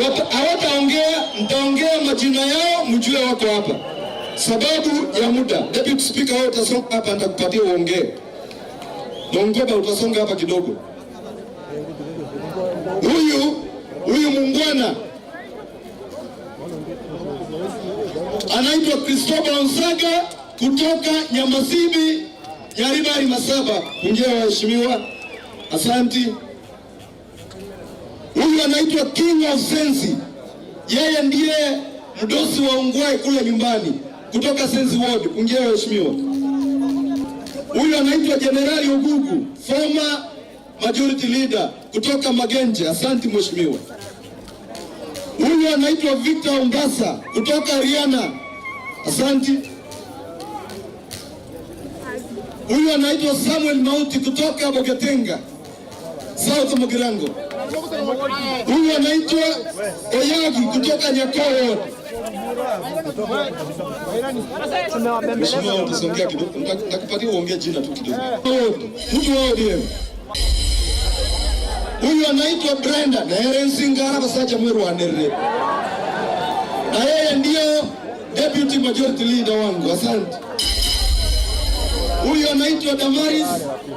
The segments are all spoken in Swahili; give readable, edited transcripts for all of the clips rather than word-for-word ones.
Hawataongea, nitaongea majina yao mjue wako hapa. Sababu ya muda, Deputy Speaker wewe utasonga hapa nitakupatia uongee. Nongeba utasonga hapa kidogo. Huyu mungwana anaitwa Christopher Onsaga kutoka Nyamasibi, Nyaribari Masaba. Ongea waheshimiwa. Asanti. Huyu anaitwa King of Sensi. Yeye ndiye mdosi wa Ongwae kule nyumbani kutoka Sensi Ward. Ongea waheshimiwa. Huyu anaitwa Generali Ogugu, former majority leader kutoka Magenje. Asanti mheshimiwa. Huyu anaitwa Victor Ombasa kutoka Riana. Asanti. Huyu anaitwa Samuel Mauti kutoka Bogetenga, South Mugirango. Huyu anaitwa Oyagi kutoka Nyakoyo. Mheshimiwa utasongea kidogo, nitakupatia uongee jina tu kidogo. Mtu wao ndiye. Huyu anaitwa Brenda na Herensingara basacha mweru wa Nerre. Na yeye ndio deputy majority leader wangu. Asante. Huyu anaitwa Damaris,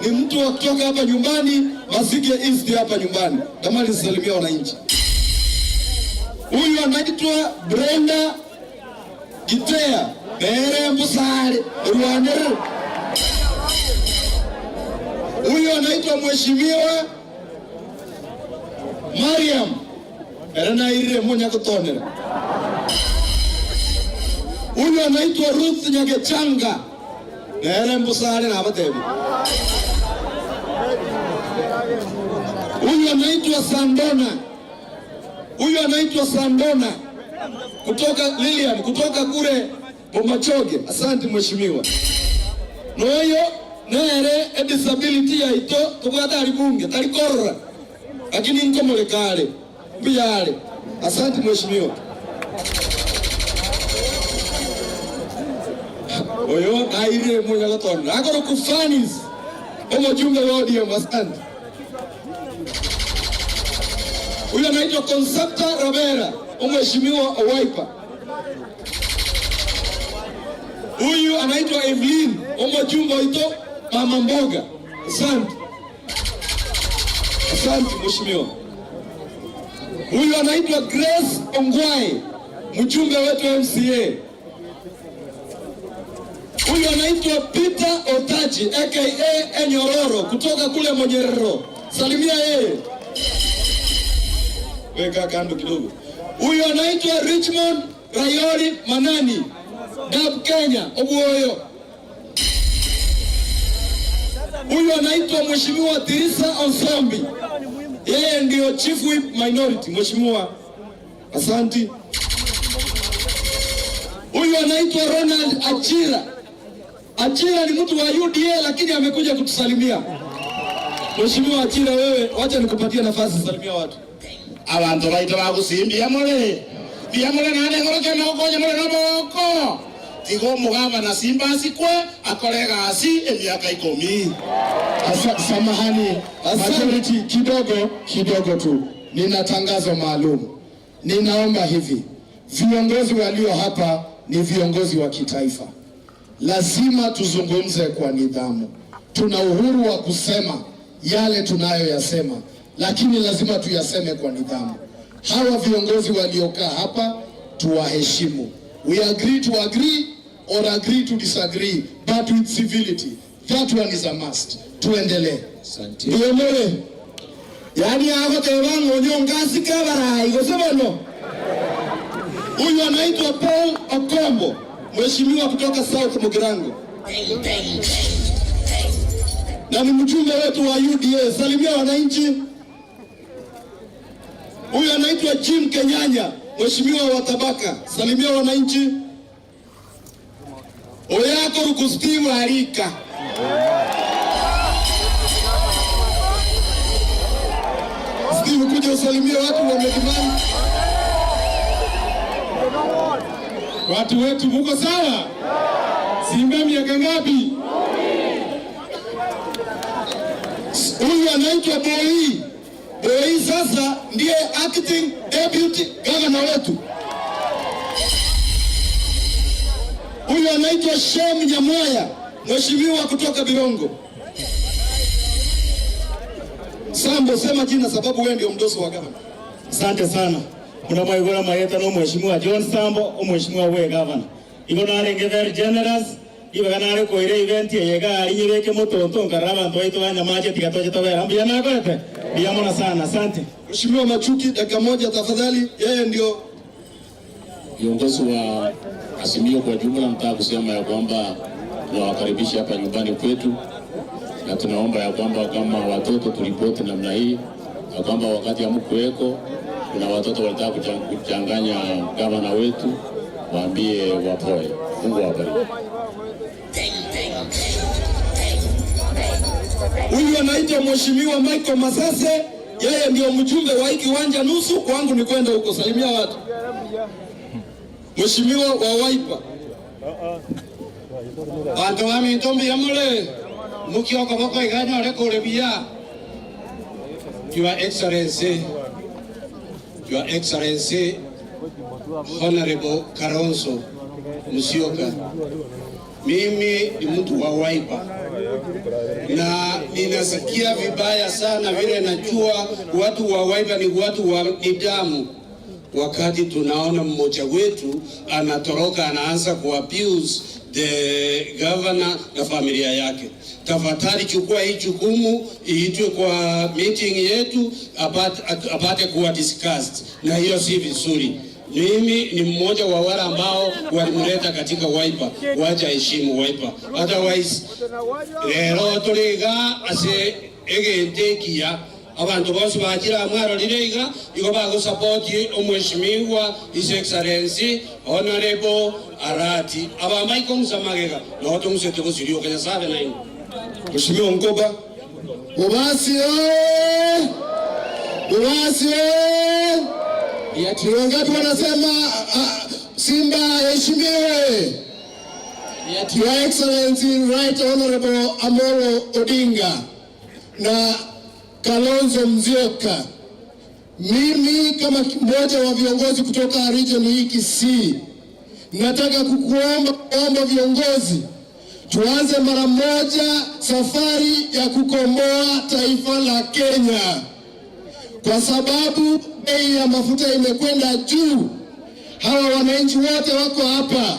ni mtu wa kutoka hapa nyumbani, Masige East hapa nyumbani. Damaris salimia wananchi. Huyu anaitwa Brenda Gitea, Bere Mbusare, Rwandere. Huyu anaitwa Mheshimiwa Mariam Erana Ire Monya Kutonera. Huyu anaitwa Ruth Nyagechanga, Bere Mbusare na Abatebi. Huyu anaitwa Sandona. Huyu anaitwa Sandona kutoka Lilian, kutoka kule Bomachoge. Asante mheshimiwa. Noyo nere disability ya ito tugata alibunge talikorra lakini nkomole kale biyale. Asante mheshimiwa. Oyo naire moja gatona akoro kufanis omo junga wodi. Asante. Huyu anaitwa Concepta Robera, mheshimiwa Wiper. Huyu anaitwa Evelyn, mjumbe ito mama mboga. Asante. Asante mheshimiwa. Huyu anaitwa Grace Ongwae, mjumbe wetu MCA. Huyu anaitwa Peter Otachi aka Enyororo kutoka kule Monyerero. Salimia yeye. Weka kando kidogo. Huyu anaitwa Richmond Rayori Manani, Dab Kenya, Obuoyo. Huyu anaitwa mheshimiwa Tirisa Onsombi. Yeye ndio Chief Whip Minority mheshimiwa. Asante. Huyu anaitwa Ronald Achira. Achira ni mtu wa UDA lakini amekuja kutusalimia. Mheshimiwa Achira, wewe wacha nikupatie nafasi salimia watu. Abantu baita bagusimbia mole nane ngoroke na ukonya mole naboko tigo mugamba na Simba asikwe akolega asi emiaka 10. Samahani, majority kidogo tu. Nina tangazo maalum. Ninaomba hivi, viongozi walio hapa ni viongozi wa kitaifa. Lazima tuzungumze kwa nidhamu. Tuna uhuru wa kusema yale tunayoyasema, lakini lazima tuyaseme kwa nidhamu. Hawa viongozi waliokaa hapa tuwaheshimu. We agree to agree or agree to disagree, but with civility. That one is a must. Tuendelee. Asante. Tuendelee. Yani hapo tewango nyongasi kabara igosebano. Huyu anaitwa Paul Okombo, mheshimiwa kutoka South Mugirango. Na ni mjumbe wetu wa UDA. Salimia wananchi. Huyu anaitwa Jim Kenyanya, mheshimiwa wa Tabaka. Salimia wananchi. Oyako rukustimu harika. Steve kuja usalimia watu wa Medimani. Watu wetu muko sawa? Simba miaka ngapi? Huyu anaitwa Boy. Hii sasa ndiye acting deputy governor wetu. Huyu anaitwa Shem Nyamoya, mheshimiwa kutoka Birongo. Sambo, sema jina sababu wewe ndio mdoso wa governor. Asante sana. Kuna mwaigora mayeta no mheshimiwa John Sambo, mheshimiwa we governor. Iko na renge very generous. Iba kana re ko ire event yega alinyereke motonto ngaraba ntoito anya maje tikatoje tobera. Mbia na kwete. Bia mona sana. Asante. Mheshimiwa Machuki, dakika moja tafadhali. Yeye ndio viongozi wa Azimio kwa jumla. Nataka kusema ya kwamba tunawakaribisha hapa nyumbani kwetu, na tunaomba ya kwamba kama watoto tulipoti namna hii, ya kwamba wakati hamkuweko kuna watoto walitaka kuchanganya gavana wetu, waambie wapoe. Mungu awabariki. huyu anaitwa mheshimiwa Michael Masase. Yeye ndio mjumbe wa hiki kiwanja nusu, kwangu ni kwenda huko salimia watu. Mheshimiwa wa Wiper. Bantu wa mitombi ya mule mukioko boko iganya ole kule bia. Your Excellency, Honorable Kalonzo Musyoka, mimi ni mtu wa Wiper na ninasikia vibaya sana vile najua watu wa Wiper ni watu wa nidhamu. Wakati tunaona mmoja wetu anatoroka anaanza kuabuse the governor na familia yake, tafadhali chukua hii jukumu, iitwe kwa meeting yetu apate kuwa discussed, na hiyo si vizuri. Mimi ni mmoja wa wale ambao walimleta katika Wiper, wacha heshimu Wiper. Otherwise lero tuliga ase egentekia abantu bose bakira mwaro lirega iko bago support omweshimiwa His Excellency Honorable Arati abamai komsamagega no tumusete kusirio kenya sabe na ingo. Mheshimiwa Ngoba. Ubasi ya kiongatu wanasema Simba heshimiwe. Your Excellency Right Honorable Amolo Odinga na Kalonzo Musyoka, mimi kama mmoja wa viongozi kutoka region hii Kisii, nataka kukuomba viongozi tuanze mara moja safari ya kukomboa taifa la Kenya, kwa sababu bei ya mafuta imekwenda juu. Hawa wananchi wote wako hapa,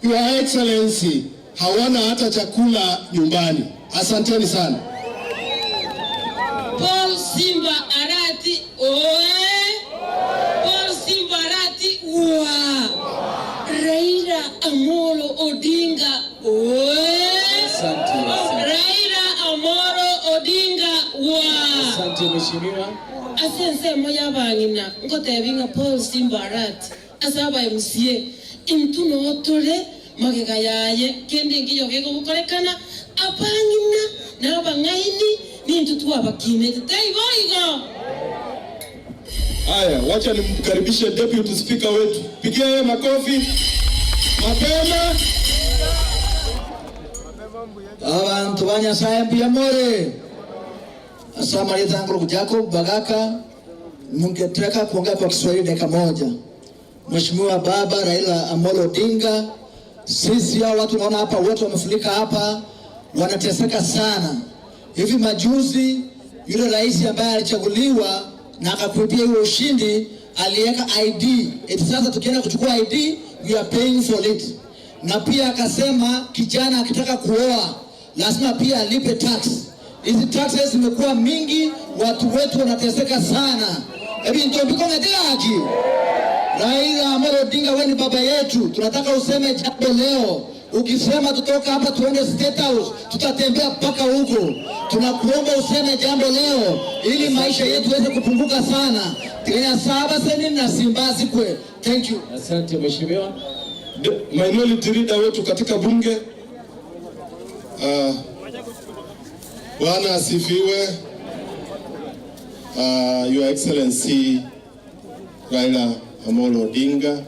Your Excellency, hawana hata chakula nyumbani. Asanteni sana. Paul Simba Arati oe, Paul Simba Arati wa, Raila Amolo Odinga oe, Raila Amolo Odinga wa. Asante mheshimiwa. Asense moya bangina ngote binga Paul Simba Arati asaba MCA intuno otole magega yaye kende ngiyo gego gukorekana abangina na bangaini nintu tuwabakine taiboigo. Haya, wacha nimkaribishe deputy speaker wetu. Pigia yeye makofi mapema. Abantu banyasaye mbiyamore asama lezangu kujako bagaka mungeteka kuongea kwa Kiswahili dakika moja. Mheshimiwa Baba Raila Amolo Odinga, sisi hao watu naona hapa wote wamefurika hapa wanateseka sana. Hivi majuzi yule rais ambaye alichaguliwa na akakuipia hiyo ushindi aliweka ID. Eti sasa tukienda kuchukua ID we are paying for it. Na pia akasema kijana akitaka kuoa lazima pia alipe tax. Hizi taxes zimekuwa mingi, watu wetu wanateseka sana. Hebu ndio bikona haki. Raila Amolo Odinga, wewe ni baba yetu. Tunataka useme jambo leo. Ukisema tutoka hapa tuende State House, tutatembea mpaka huko. Tunakuomba useme jambo leo ili maisha yetu yaweze kupunguka sana. Tikanya saba seni na Simba sikwe. Thank you. Asante mheshimiwa. Minority leader wetu katika bunge. Bwana asifiwe. Your Excellency Raila Amolo Odinga,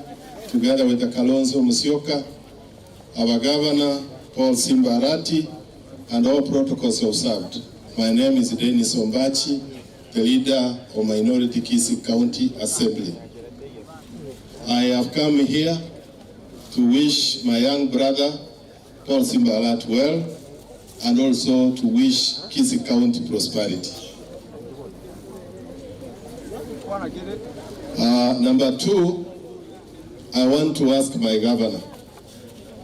together with the Kalonzo Musyoka, our Governor Paul Simba Arati, and all protocols observed. My name is Dennis Ombachi, the leader of Minority Kisii County Assembly. I have come here to wish my young brother Paul Simba Arati well, and also to wish Kisii County prosperity. Number two, I want to ask my governor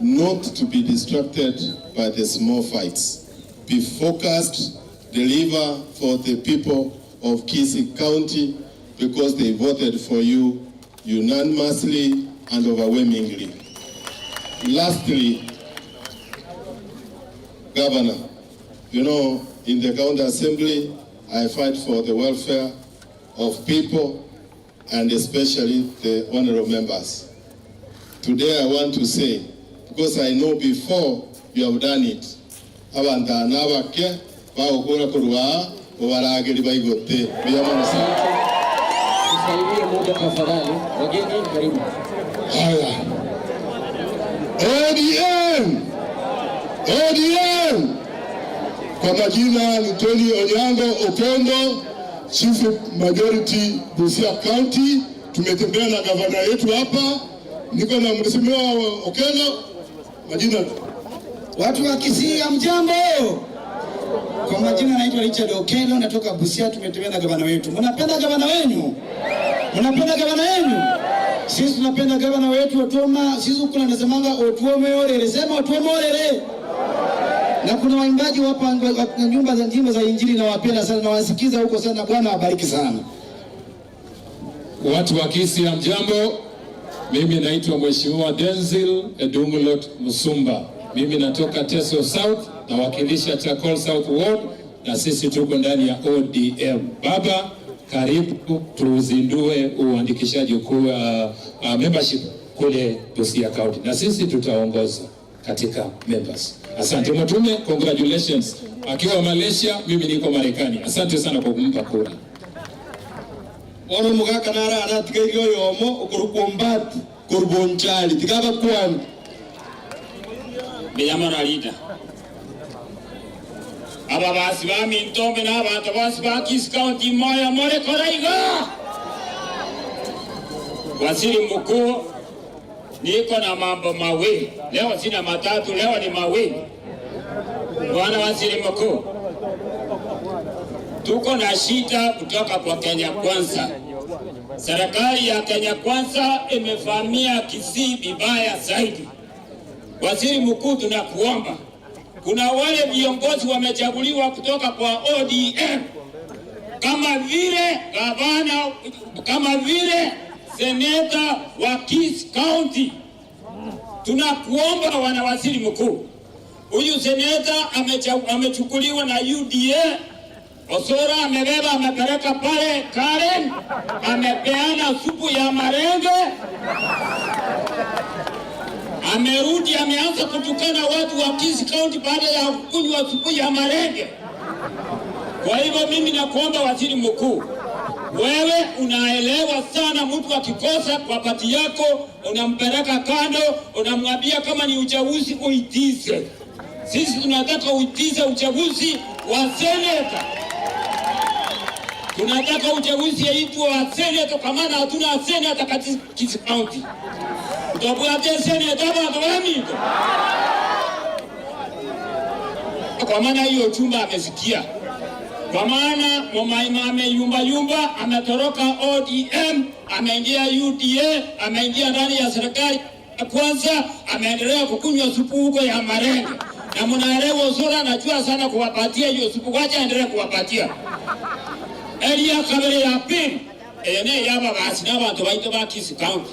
not to be distracted by the small fights. Be focused, deliver for the people of Kisii County because they voted for you unanimously and overwhelmingly. Lastly, Governor, you know, in the county assembly, I fight for the welfare of people and especially the honorable members. Today I want to say, because I know before you have done it, ODM! Kwa majina ni Tony Onyango Opondo, Chief Majority Busia County. Tumetembea na gavana yetu hapa, niko na mheshimiwa Okeno. Majina Watu wa Kisii hamjambo. Kwa majina naitwa Richard Okeno, natoka Busia. Tumetembea na gavana wetu. Mnapenda gavana wenu? Mnapenda gavana wenu? Sisi tunapenda gavana wetu Otoma. Sisi kuna nasemanga Otome orere, sema Otome orere. Na kuna waimbaji hapa nyumba za njimbo za injili na wapenda sana na wasikiza huko sana. Bwana wabariki sana. Watu wa Kisii hamjambo. Mimi naitwa Mheshimiwa Denzil Edungulot Musumba. Mimi natoka Teso South, nawakilisha Chakol South Ward, na sisi tuko ndani ya ODM. Baba, karibu tuzindue uandikishaji membership kule Busia County, na sisi tutaongoza katika members. Asante mtume, congratulations. Akiwa Malaysia, mimi niko Marekani. Asante sana kwa kumpa kura. Oro mugaka nara aratigerio yomo ukurukombat kurbonchali tigaba kwan. Biyama Raila. Aba basi ba mintombe na abantu basi ba Kisii County moya more koraiga. Waziri mkuu, niko na mambo mawili. Leo sina matatu, leo ni mawili. Bwana Waziri Mkuu, tuko na shida kutoka kwa Kenya Kwanza. Serikali ya Kenya Kwanza imevamia Kisii vibaya zaidi. Waziri Mkuu, tunakuomba, kuna wale viongozi wamechaguliwa kutoka kwa ODM kama vile gavana, kama vile seneta wa Kisii County. Tunakuomba wana Waziri Mkuu, huyu seneta amechukuliwa na UDA. Osora amebeba, amepeleka pale Karen, amepeana supu ya marenge. Amerudi, ameanza kutukana watu wa Kisii County baada ya kunywa supu ya marenge. Kwa hivyo mimi nakuomba Waziri Mkuu, wewe unaelewa sana, mtu akikosa kwa pati yako unampeleka kando, unamwambia kama ni uchaguzi uitize. Sisi tunataka uitize uchaguzi wa seneta. Tunataka uchaguzi yaitwa wa seneta, kwa maana hatuna seneta katika Kisii County. Tutabuatia seneta watu wami. Kwa maana hiyo chumba amesikia. Kwa maana Momaima ameyumba, ametoroka ODM, ameingia UDA, ameingia ndani ya serikali kwanza, ameendelea kukunywa supu huko ya marenge. Na mnaelewa Osora anajua sana kuwapatia hiyo supu, wacha aendelee kuwapatia. Elia kabele ya pili, ene yaba basi na bantu baito ba Kisii County.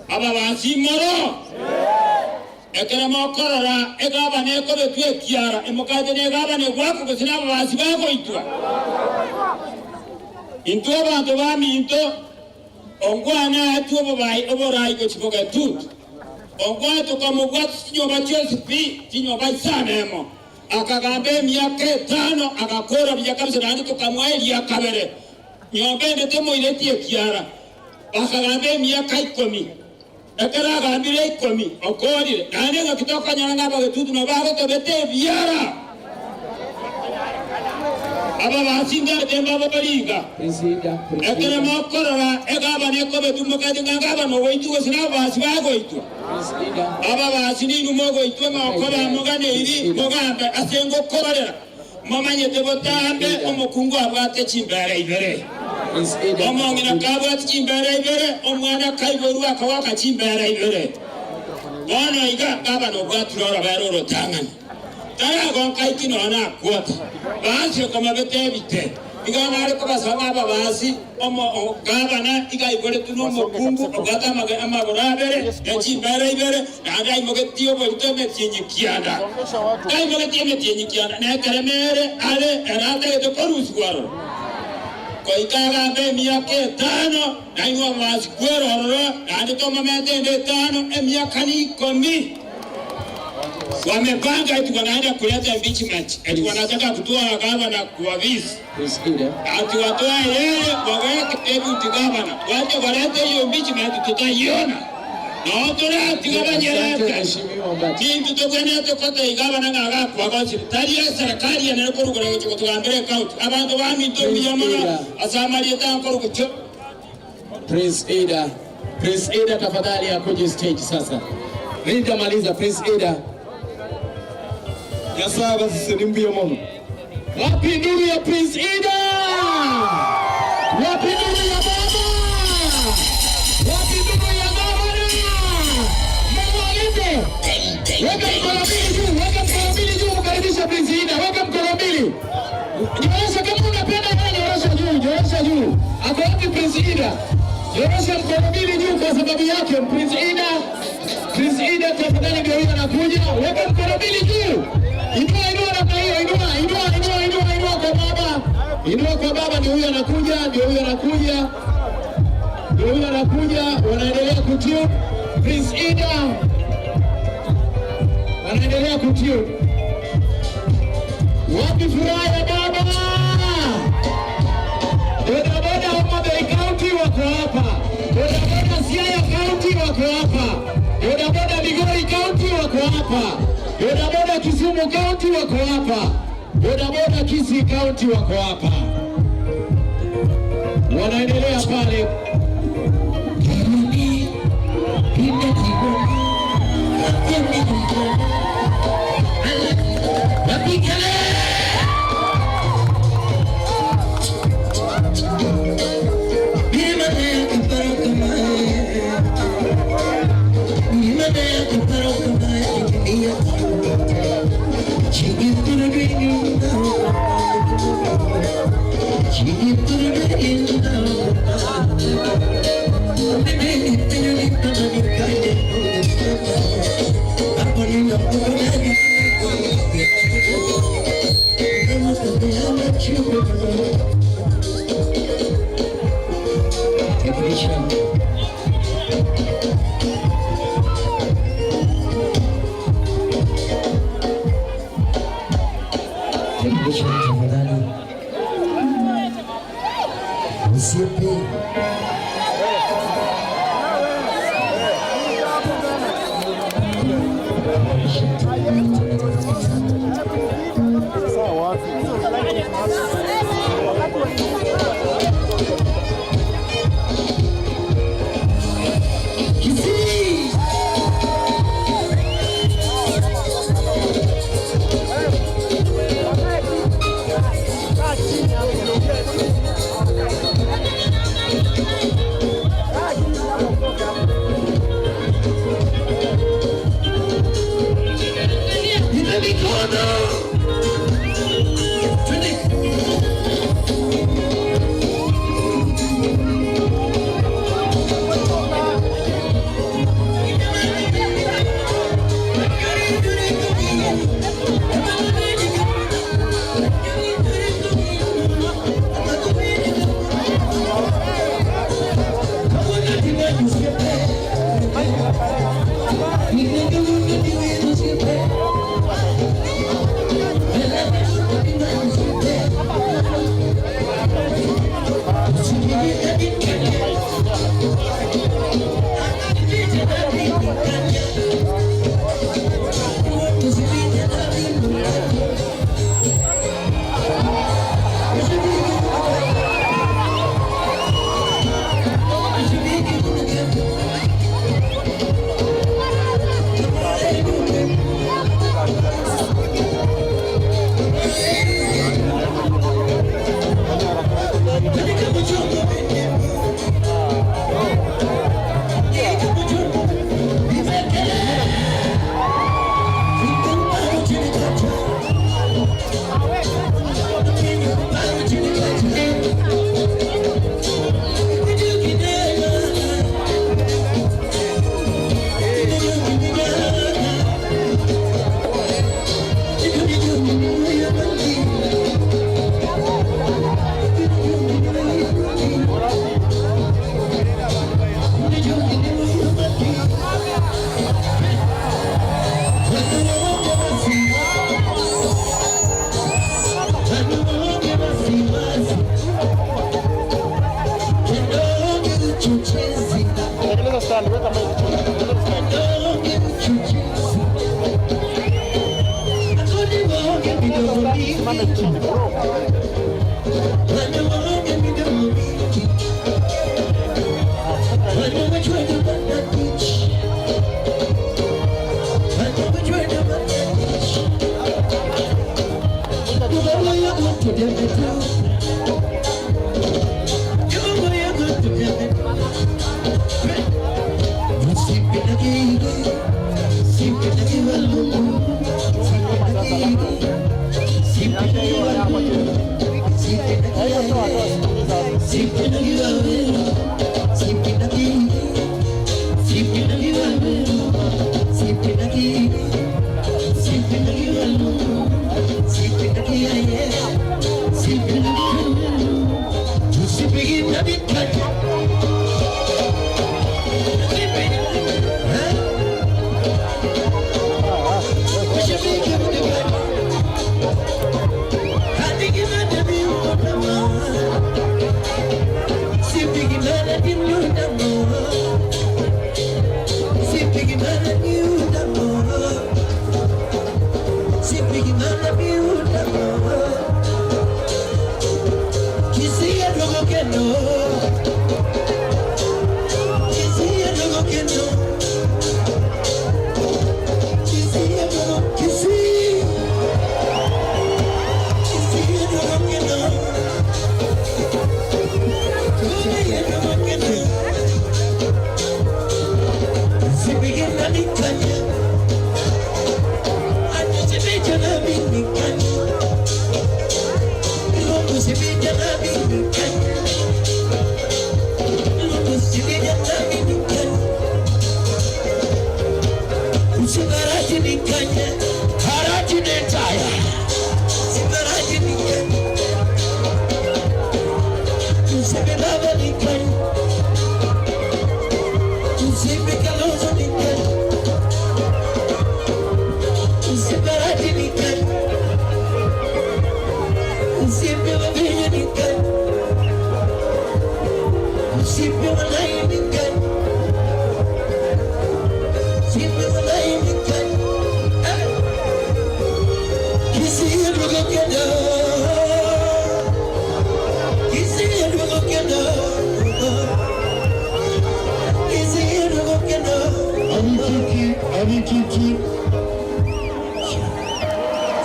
Aba basi moro. Ekera makorora egaba neko betwe kiara emokaje ne gaba ne gwako kusina basi bako itwa. Into bantu ba minto ongwana atubo bai oborai ko chipoka tut. Ongwana to kamugwa nyoba Chelsea tinyoba sanemo. Akagambe miaka 5 akakora bya kabisa nandi tukamwaeli ya kabere. Nyombe ndete moiletie kiara. Akagambe miaka 10. Ekara gambire 10 okorire nani ngakitoka nyanga bagetutu no bago tobete biara. aba basinga temba babaliga ekere makorora egaba neko betumuka ngaba no weitu sina basi bagoitwa aba basini numogo itwe makoba mugane iri mugambe asengo korera mamanye tebotambe omukungu abwate chimbere ibere omongina kabwate chimbere ibere omwana kaiboru akawaka chimbere ibere bana iga ngaba no bwaturora baroro tangana tara gonka ikino na kwota banse kama betebite igana ari kubasanga aba basi omo gabana igayikore tuno mukungu ogata amagorabere yachimbere ibere nanda imogetiyo bolitome tinyikianda kai mogetiyo tinyikianda na keremere ale erate de koruswaro koikaga be miyake tano na inwa maskwero nandi toma mende tano emiyakani komi wamepanga eti wanaenda kuleta impeachment eti wanataka kutoa gavana kwa visi ati watoa yeye waweke deputy governor waje walete hiyo impeachment tutaiona na watoa ati gavana kintu tukwenda tukota igavana ngaga kwa basi tari ya serikali ya nako rugora kutugambere county abantu bami ndombiya mana asamali tankoro kucho Prince Ida tafadhali akuje stage sasa. Linda maliza Prince Ida. Yasaba sirimbiyo mono. Wapi nuru ya Prince Ida? Wapi nuru ya baba? Wapi nuru ya baba? Mama Linde. Weka mkono juu, mkaribisha Prince Ida. Weka mkono mbili. Nyorosha kama unapenda wewe, nyorosha juu. Ako wapi Prince Ida? Nyorosha mkono mbili juu kwa sababu yake Prince Ida tafadhali ndio huyo anakuja. Weka mkono mbili juu. Inua namna hiyo, inua kwa baba. Inua kwa baba, ndio huyo anakuja. Wanaendelea kutiu. Prince Ida. Wanaendelea kutiu. Wapi furaha ya baba? Bodaboda Homa Bay County wako hapa. Bodaboda Siaya County wako hapa. Bodaboda Migori County wako hapa. Bodaboda Kisumu County wako hapa. Bodaboda Kisii County wako hapa. Wanaendelea pale.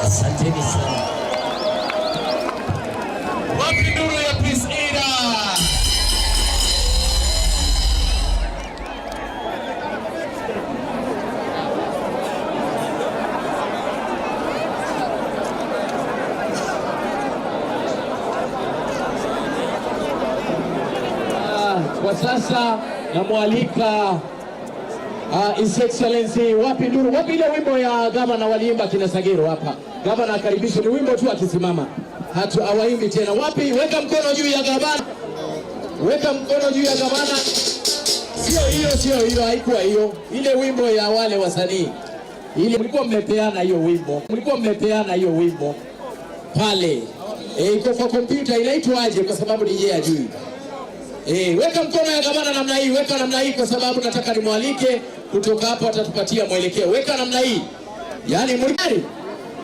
Asanteni sana. Wapi nuru ya Priscilla? Kwa sasa namwalika His Excellency wapi nuru, wapi ile wimbo ya gavana waliimba kina Sagiro hapa. Gavana akaribishwa, ni wimbo tu akisimama. Hatu awaimbi tena. Wapi, weka mkono juu ya gavana. Weka mkono juu ya gavana. Sio hiyo, haikuwa hiyo. Ile wimbo ya wale wasanii. Ile mlikuwa mmepeana hiyo wimbo. Pale. Iko kwa kompyuta, inaitwaje kwa sababu DJ ajui. Weka mkono ya gavana namna hii, weka namna hii kwa sababu nataka nimwalike kutoka hapo atatupatia mwelekeo. Weka namna hii. Yaani mlikari